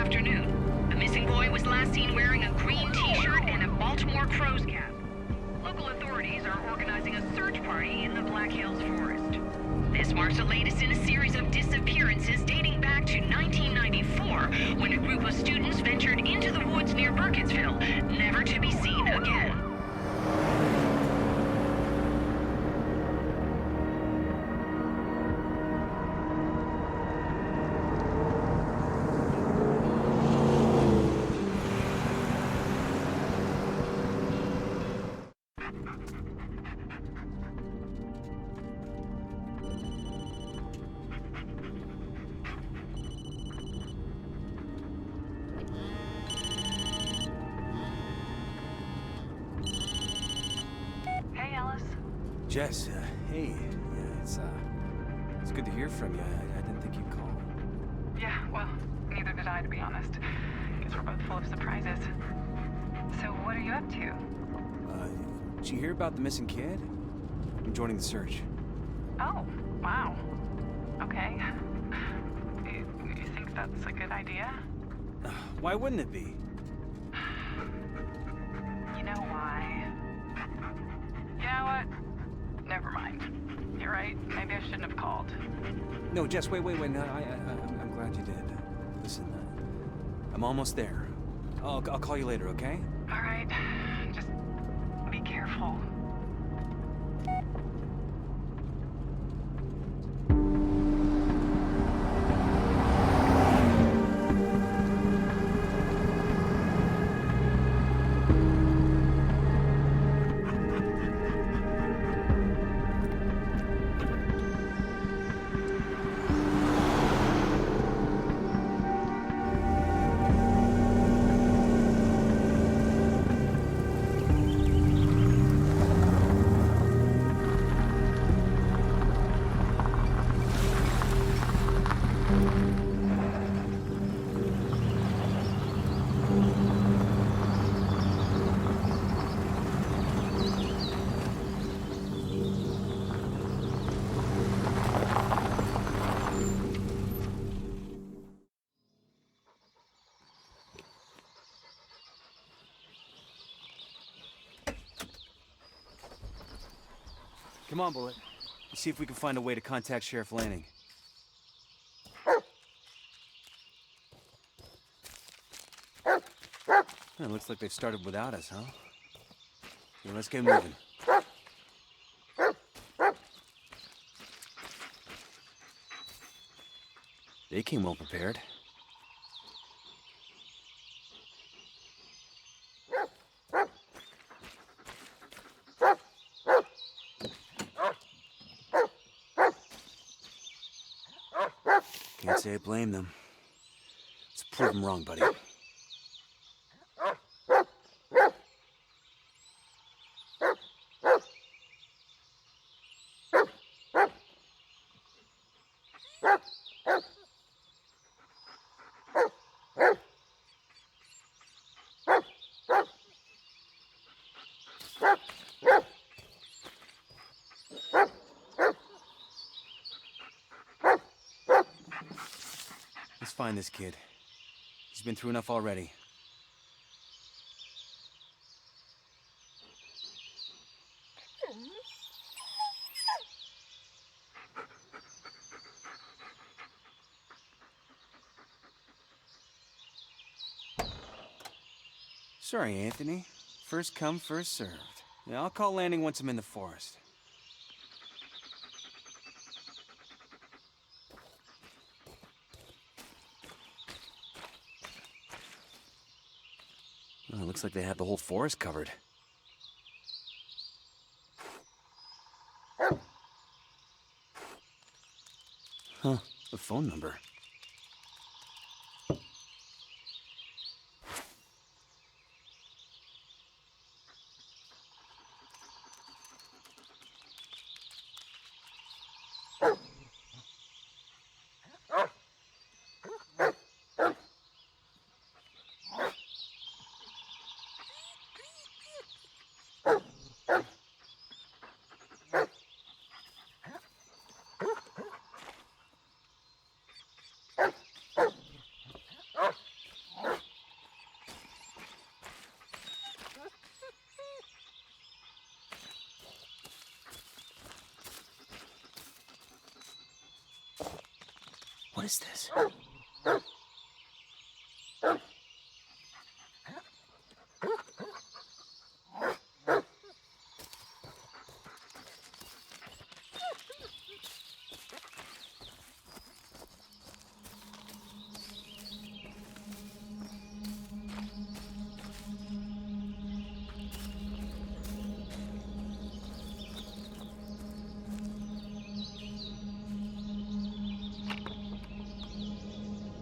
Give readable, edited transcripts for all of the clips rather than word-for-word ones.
afternoon. The missing boy was last seen wearing a green t-shirt and a Baltimore Crows cap. Local authorities are organizing a search party in the Black Hills Forest. This marks the latest in a series of disappearances dating back to 1994, when a group of students ventured into the woods near Burkittsville, never to be seen again. Jess, hey. It's good to hear from you. I didn't think you'd call. Yeah, well, neither did I, to be honest. Guess we're both full of surprises. So what are you up to? Did you hear about the missing kid? I'm joining the search. Oh, wow. Okay. You think that's a good idea? Why wouldn't it be? You know why? You know what? Never mind. You're right. Maybe I shouldn't have called. No, Jess, wait. No, I'm glad you did. Listen, I'm almost there. I'll call you later, okay? All right. Just be careful. Come on, Bullet. Let's see if we can find a way to contact Sheriff Lanning. It looks like they've started without us, huh? So let's get moving. They came well prepared. Can't say I blame them. Let's prove them wrong, buddy. Let's find this kid. He's been through enough already. Sorry, Anthony. First come, first served. Yeah, I'll call Lanning once I'm in the forest. Well, it looks like they have the whole forest covered. Huh, a phone number. What is this?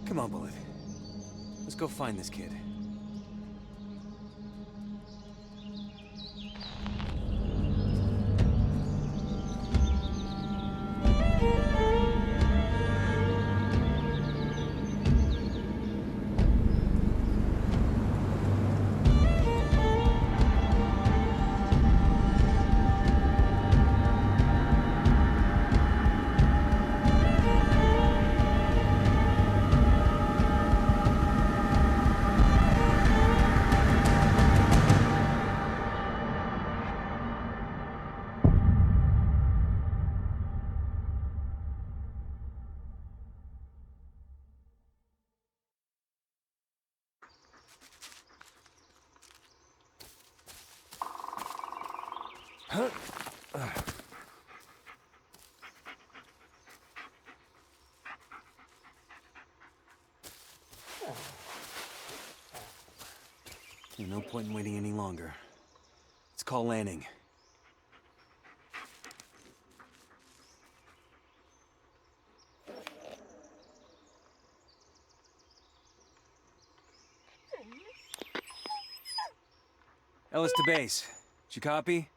Come on, Bullet. Let's go find this kid. Huh? No point in waiting any longer. Let's call landing. Ellis to base. Did you copy?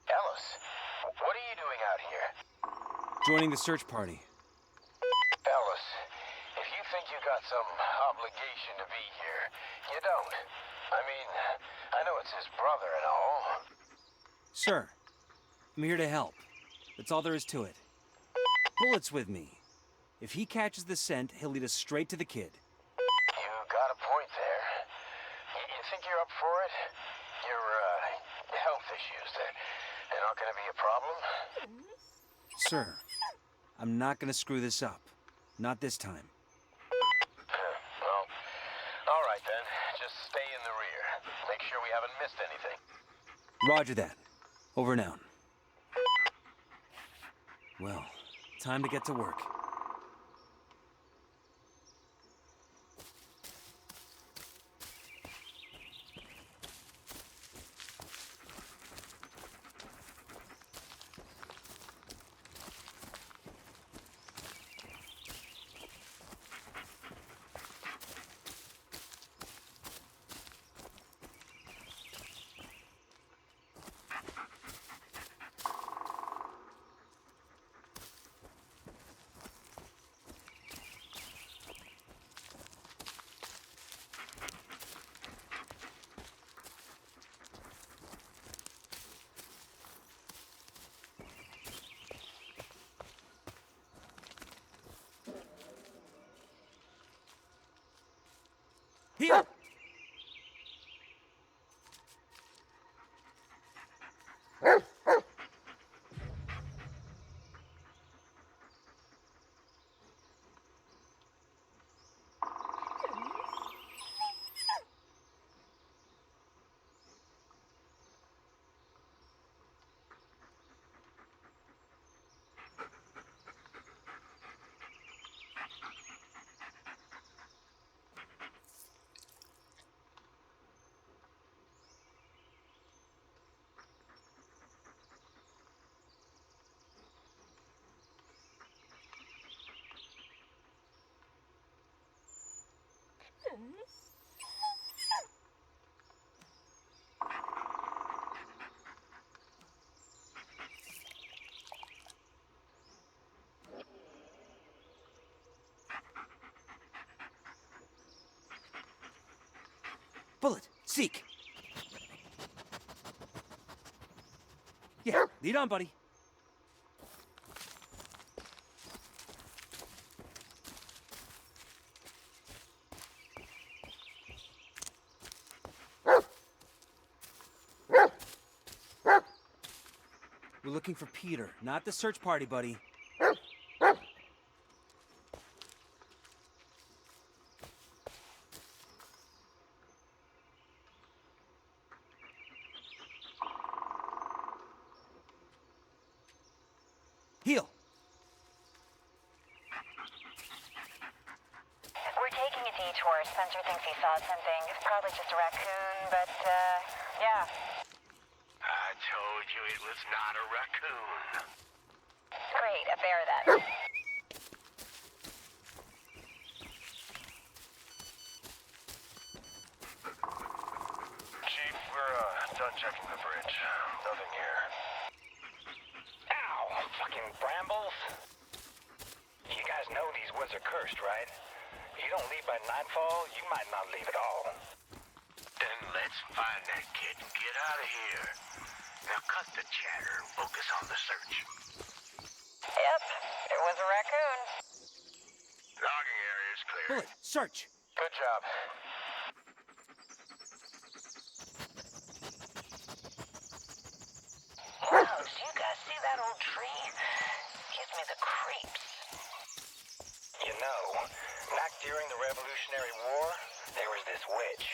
Ellis, what are you doing out here? Joining the search party. Ellis, if you think you got some obligation to be here, you don't. I mean, I know it's his brother and all. Sir, I'm here to help. That's all there is to it. Bullet's with me. If he catches the scent, he'll lead us straight to the kid. You got a point there. You think you're up for it? Your, health issues, they're not gonna be a problem? Sir, I'm not gonna screw this up. Not this time. Well, all right then. Just stay in the rear. Make sure we haven't missed anything. Roger that. Over and out. Well, time to get to work. Here! Bullet, seek! Yeah, lead on, buddy. We're looking for Peter, not the search party, buddy. Heal! We're taking a detour. Spencer thinks he saw something. It's probably just a raccoon, but, yeah. I told you it was not a raccoon. Great, a bear then. Chief, we're, done checking the bridge. Nothing here. Ow! Fucking brambles! You guys know these woods are cursed, right? You don't leave by nightfall, you might not leave at all. Then let's find that kid and get out of here. Now cut the chatter and focus on the search. Yep, it was a raccoon. Logging area is clear. Bullet, search! Good job. Whoa, do you guys see that old tree? Gives me the creeps. You know, back during the Revolutionary War, there was this witch.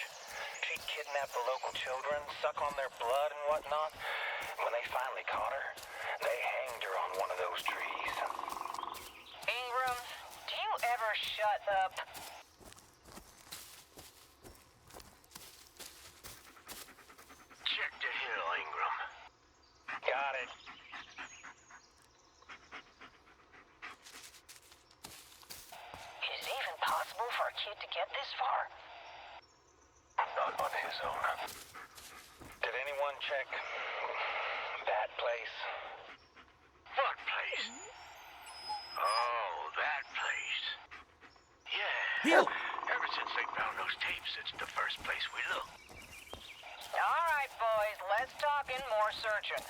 She'd kidnap the local children, suck on their blood and whatnot. When they finally caught her, they hanged her on one of those trees. Ingram, do you ever shut up? Check the hill, Ingram. Got it. Is it even possible for a kid to get this far? Not on his own. Did anyone check that place? What place? Oh, that place. Yeah. Heal! Ever since they found those tapes, it's the first place we looked. All right, boys, let's talk in more searching.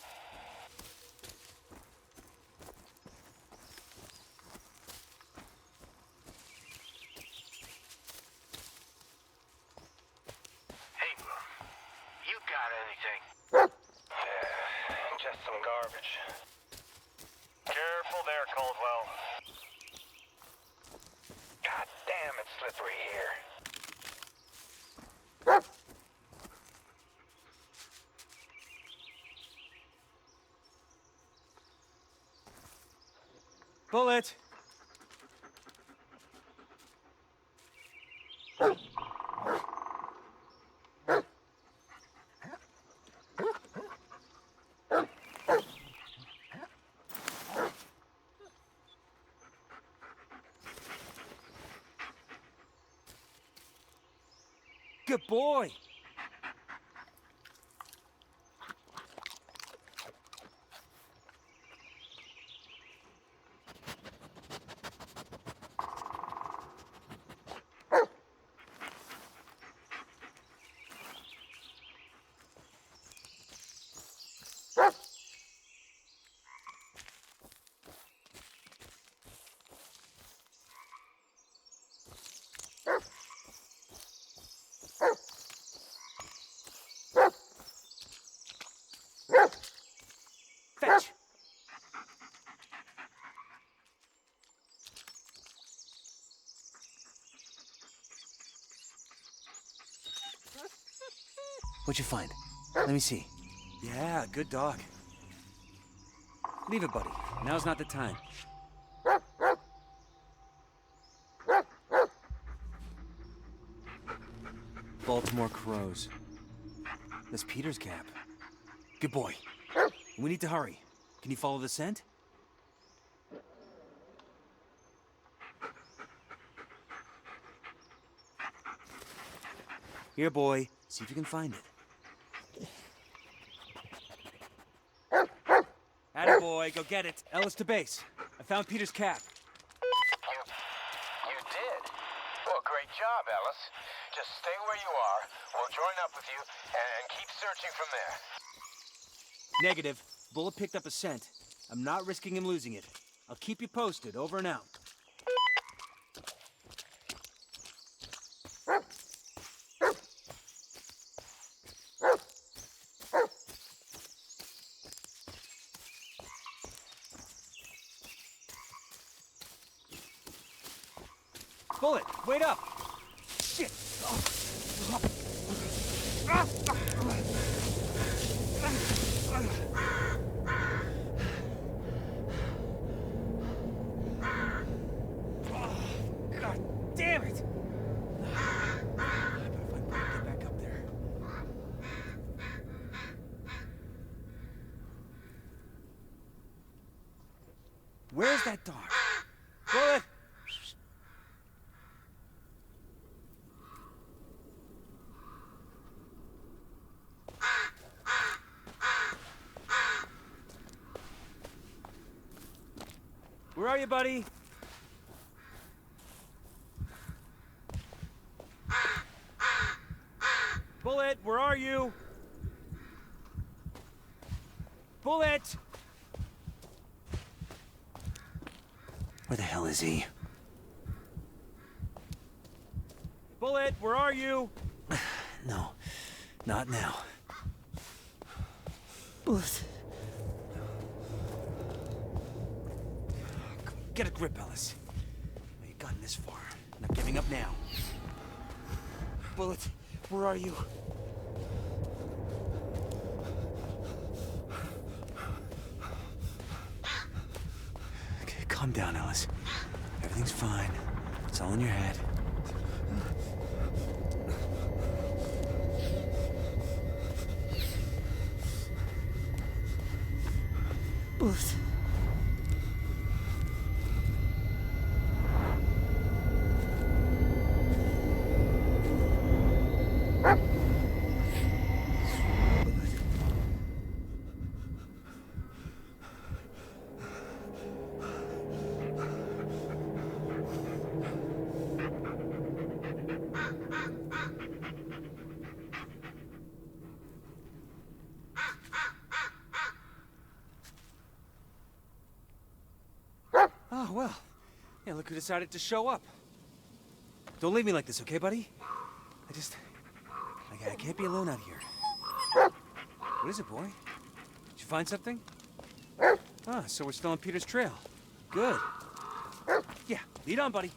Ingram, you got anything? Just some garbage. Careful there, Caldwell. God damn, it's slippery here. Bullet! Good boy! Fetch! What'd you find? Let me see. Yeah, good dog. Leave it, buddy. Now's not the time. Baltimore crows. That's Peter's cap. Good boy. We need to hurry. Can you follow the scent? Here, boy. See if you can find it. Attaboy, go get it. Ellis to base. I found Peter's cap. You did? Well, great job, Ellis. Just stay where you are. We'll join up with you and keep searching from there. Negative. Bullet picked up a scent. I'm not risking him losing it. I'll keep you posted. Over and out. Bullet, wait up! Shit! Where's that dog? Bullet! Where are you, buddy? Bullet, where are you? Bullet! Where the hell is he? Bullet, where are you? No, not now. Bullet. Get a grip, Ellis. You've gotten this far. I'm not giving up now. Bullet, where are you? Okay, calm down, Ellis. Everything's fine. It's all in your head. Bullet. Oh, well. Yeah, look who decided to show up. Don't leave me like this, okay, buddy? I can't be alone out here. What is it, boy? Did you find something? Ah, so we're still on Peter's trail. Good. Yeah, lead on, buddy.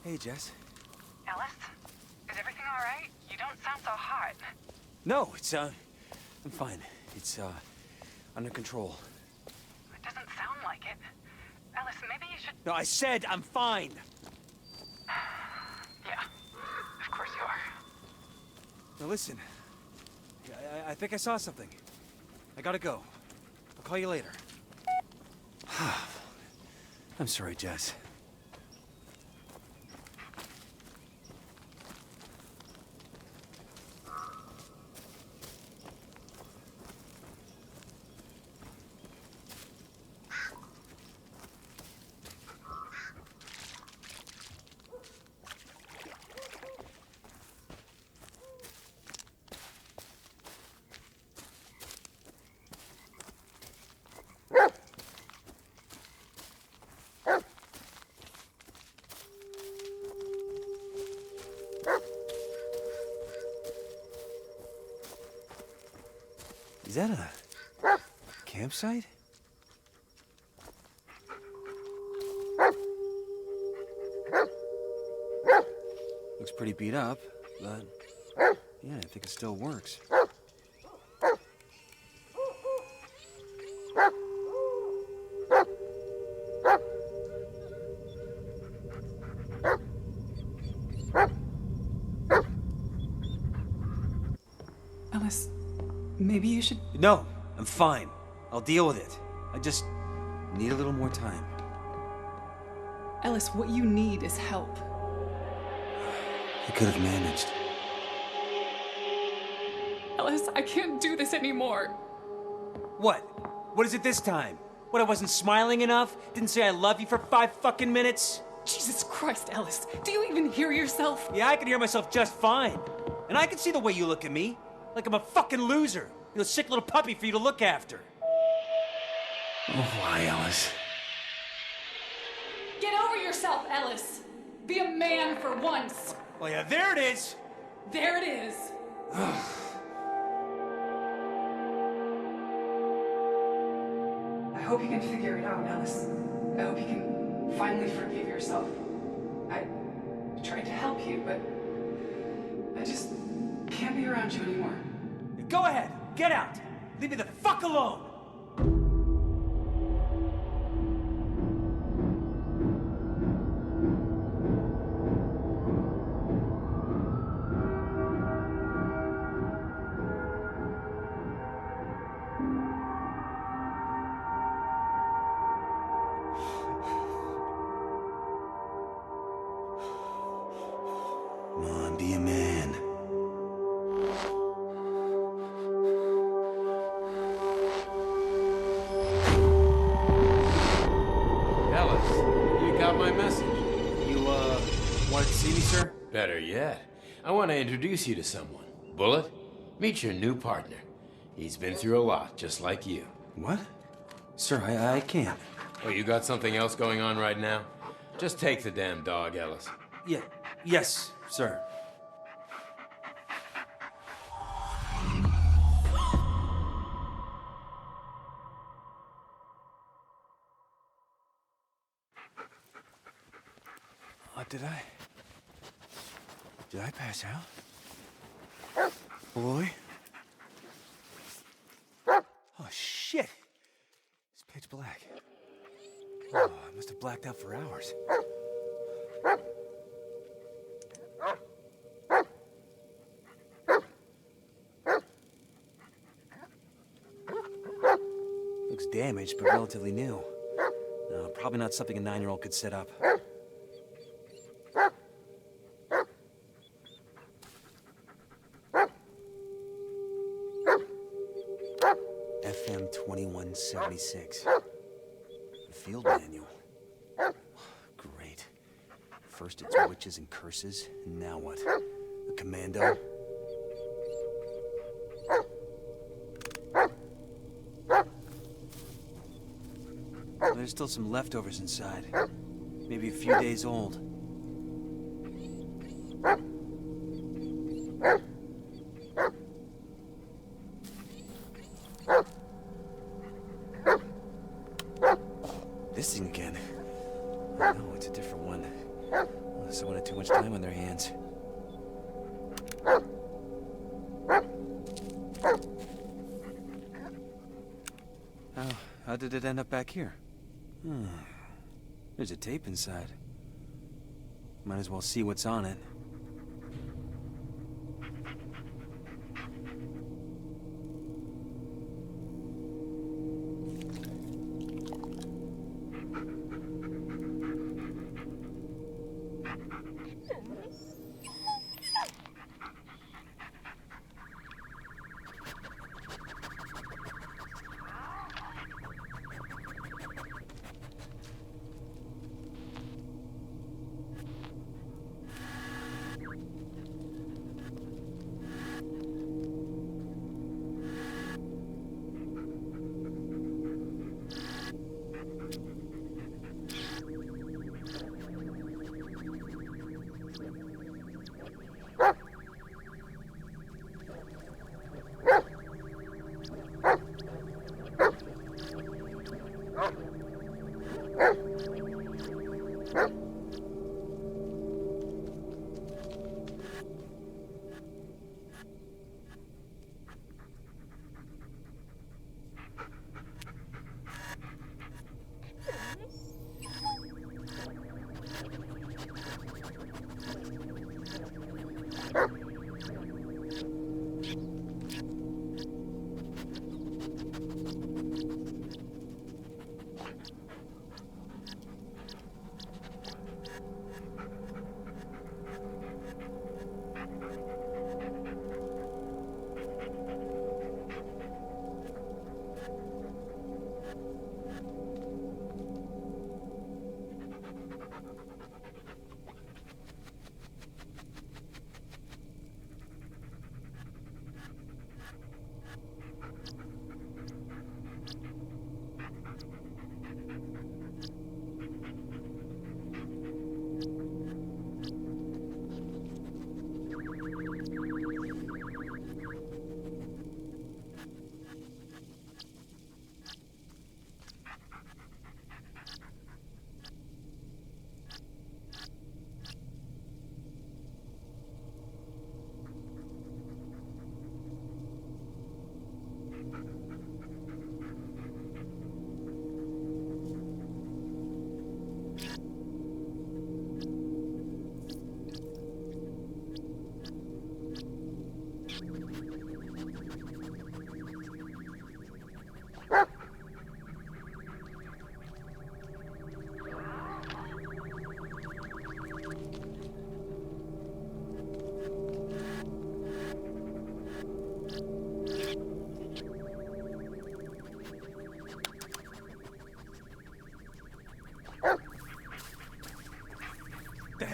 Hey, Jess. Ellis? Is everything all right? You don't sound so hot. No, I'm fine. It's, under control. It doesn't sound like it. Ellis, maybe you should... No, I said I'm fine! Yeah, of course you are. Now listen, I think I saw something. I gotta go. I'll call you later. I'm sorry, Jess. Is that a campsite? Looks pretty beat up, but yeah, I think it still works. Ellis, maybe you should... No, I'm fine. I'll deal with it. I just need a little more time. Ellis, what you need is help. I could have managed. Ellis, I can't do this anymore. What? What is it this time? What, I wasn't smiling enough? Didn't say I love you for 5 fucking minutes? Jesus Christ, Ellis. Do you even hear yourself? Yeah, I can hear myself just fine. And I can see the way you look at me. Like I'm a fucking loser. You know, a sick little puppy for you to look after. Oh, why, Alice? Get over yourself, Ellis. Be a man for once. Oh, yeah, there it is. There it is. hope you can figure it out, Ellis. I hope you can finally forgive yourself. I tried to help you, but I just can't be around you anymore. Go ahead! Get out! Leave me the fuck alone! Come on, be a man. Ellis, you got my message. You, wanted to see me, sir? Better yet, I want to introduce you to someone. Bullet, meet your new partner. He's been through a lot, just like you. What? Sir, I can't. Oh, you got something else going on right now? Just take the damn dog, Ellis. Yeah, yes, sir. Did I pass out? Boy? Oh, shit! It's pitch black. Oh, I must have blacked out for hours. Looks damaged, but relatively new. No, probably not something a 9-year-old could set up. FM 2176. The field manual. Great. First it's witches and curses, and now what? A commando? There's still some leftovers inside. Maybe a few days old. This thing again. Oh, no, it's a different one. Someone had too much time on their hands. How did it end up back here? There's a tape inside. Might as well see what's on it.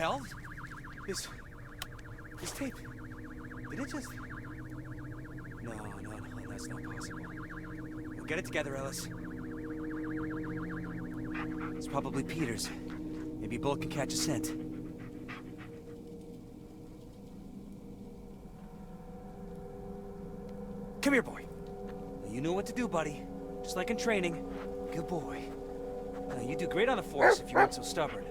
hell? This tape. Did it just... No, that's not possible. We'll get it together, Ellis. It's probably Peter's. Maybe Bullet can catch a scent. Come here, boy. You know what to do, buddy. Just like in training. Good boy. You do great on the force if you weren't so stubborn.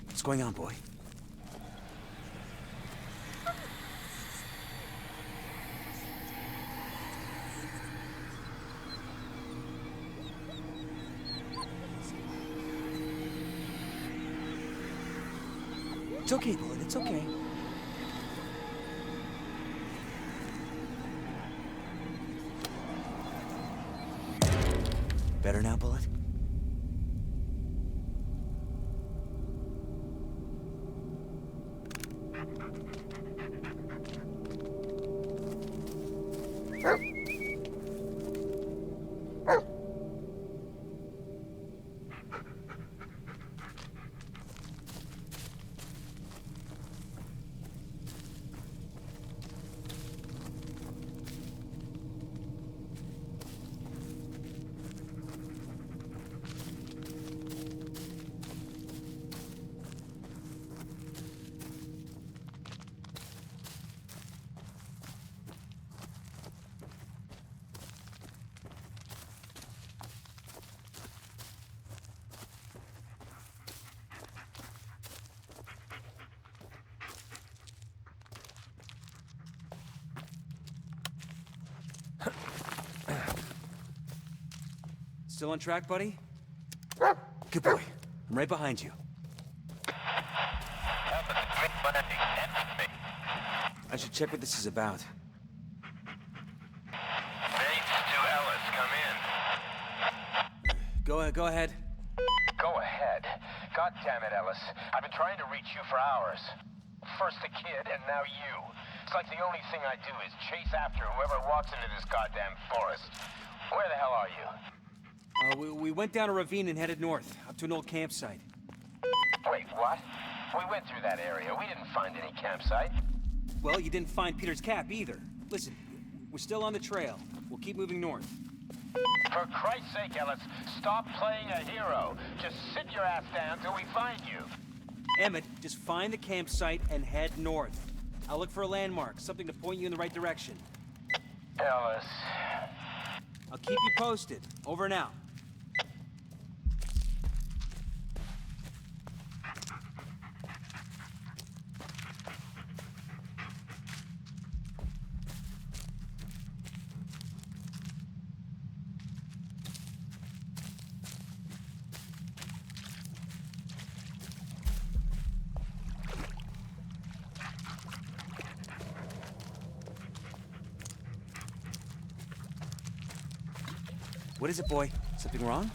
What's going on, boy? It's okay, Bullet. It's okay. Better now, Bullet? Still on track, buddy? Good boy. I'm right behind you. I should check what this is about. Bates to Ellis, come in. Go ahead. Go ahead. God damn it, Ellis. I've been trying to reach you for hours. First the kid, and now you. It's like the only thing I do is chase after whoever walks into this goddamn forest. Where the hell are you? We went down a ravine and headed north, up to an old campsite. Wait, what? We went through that area. We didn't find any campsite. Well, you didn't find Peter's cap either. Listen, we're still on the trail. We'll keep moving north. For Christ's sake, Ellis, stop playing a hero. Just sit your ass down till we find you. Emmett, just find the campsite and head north. I'll look for a landmark, something to point you in the right direction. Ellis. I'll keep you posted. Over and out. What is it, boy? Something wrong?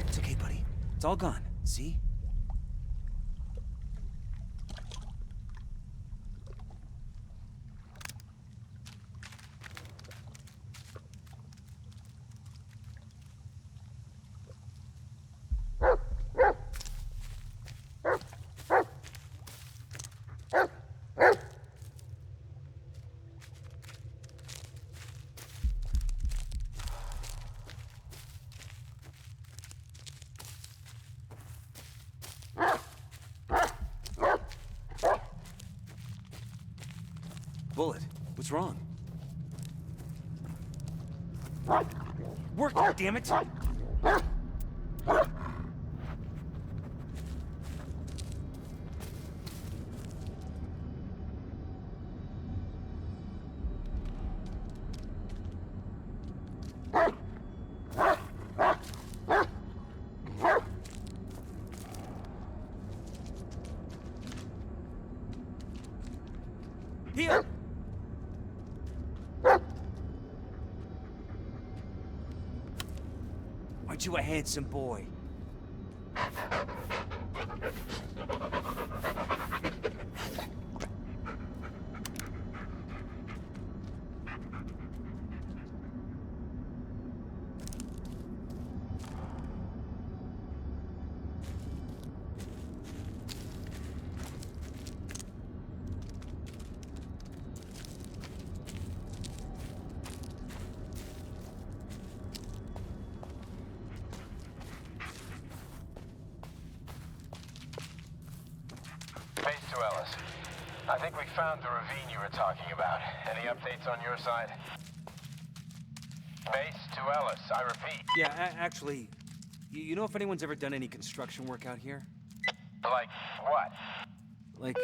It's okay, buddy. It's all gone. See? Bullet, what's wrong? Work, damn it! Heel! Aren't you a handsome boy? Base to Ellis. I think we found the ravine you were talking about. Any updates on your side? Base to Ellis, I repeat. Yeah, actually, you know if anyone's ever done any construction work out here? Like what? Like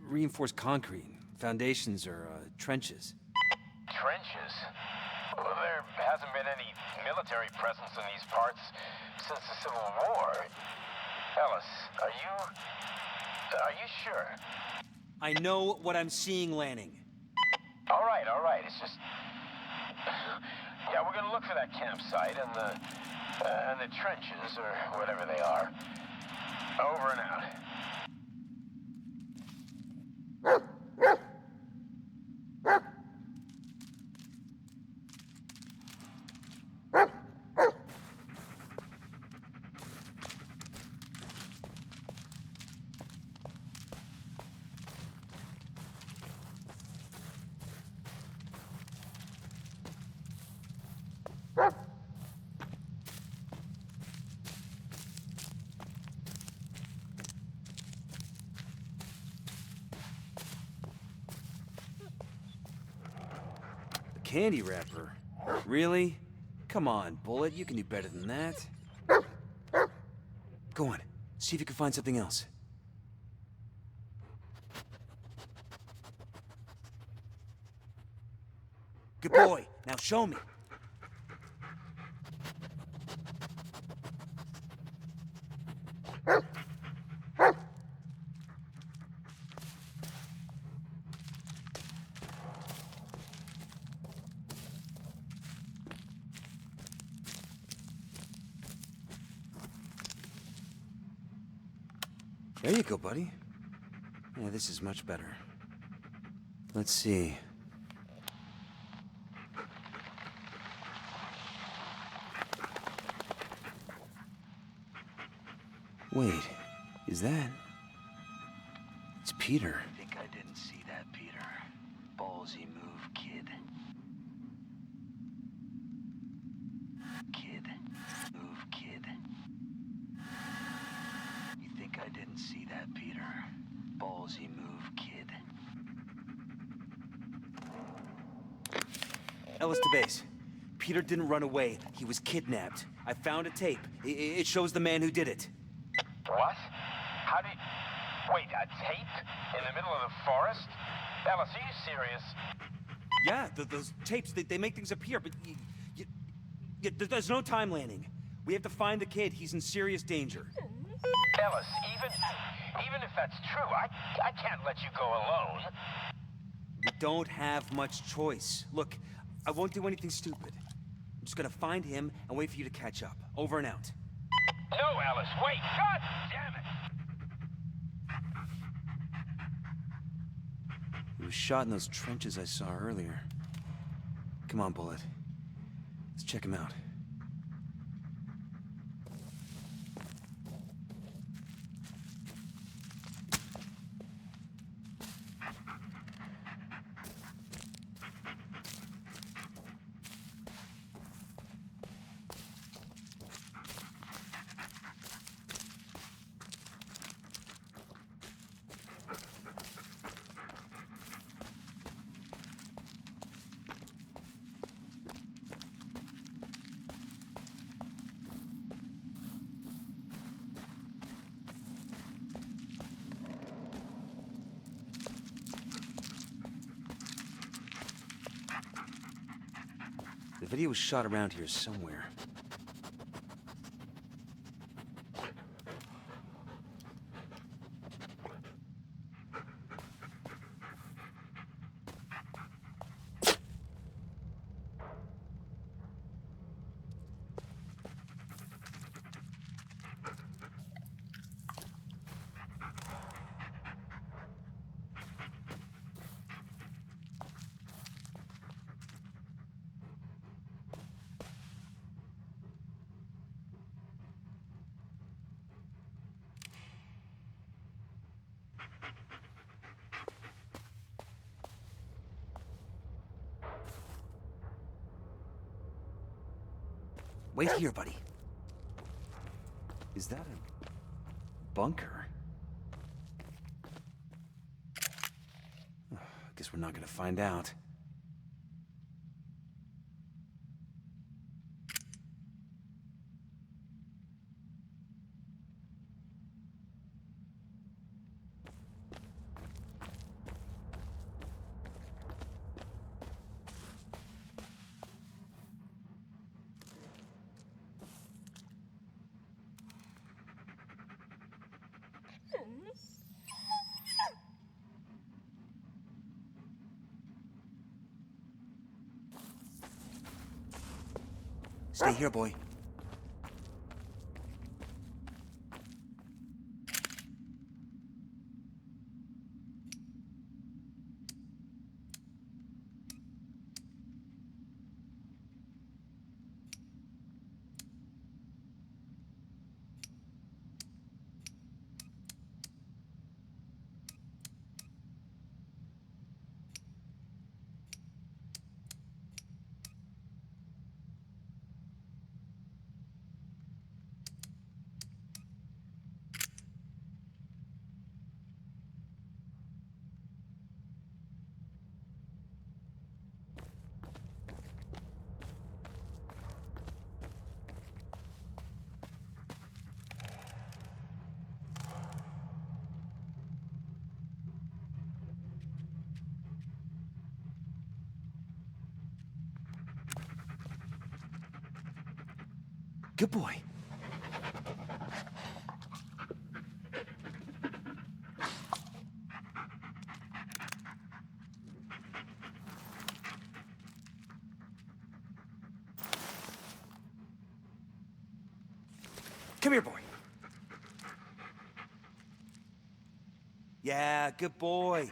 reinforced concrete, foundations, or trenches? Trenches? Well, there hasn't been any military presence in these parts since the Civil War. Ellis, are you sure? I know what I'm seeing, Lanning. All right. It's just... Yeah, we're gonna look for that campsite and the trenches, or whatever they are. Over and out. Candy wrapper? Really? Come on, Bullet, you can do better than that. Go on, see if you can find something else. Good boy, now show me. There you go, buddy. Yeah, this is much better. Let's see. Wait, is that... It's Peter. Think I didn't see that, Peter. Ballsy move, kid. Kid. Move, kid. You think I didn't see that, Peter? Ballsy move, kid. Ellis to base. Peter didn't run away. He was kidnapped. I found a tape. It shows the man who did it. What? How did... Wait, a tape? In the middle of the forest? Ellis, are you serious? Yeah, those tapes, they make things appear, but there's no time, Lanning. We have to find the kid. He's in serious danger. Ellis, even if that's true, I can't let you go alone. We don't have much choice. Look, I won't do anything stupid. I'm just gonna find him and wait for you to catch up. Over and out. No, Ellis, wait! God damn it! He was shot in those trenches I saw earlier. Come on, Bullet. Let's check him out. The video was shot around here somewhere. Wait here, buddy. Is that a bunker? Guess we're not gonna find out. Stay here, boy. Good boy. Come here, boy. Yeah, good boy.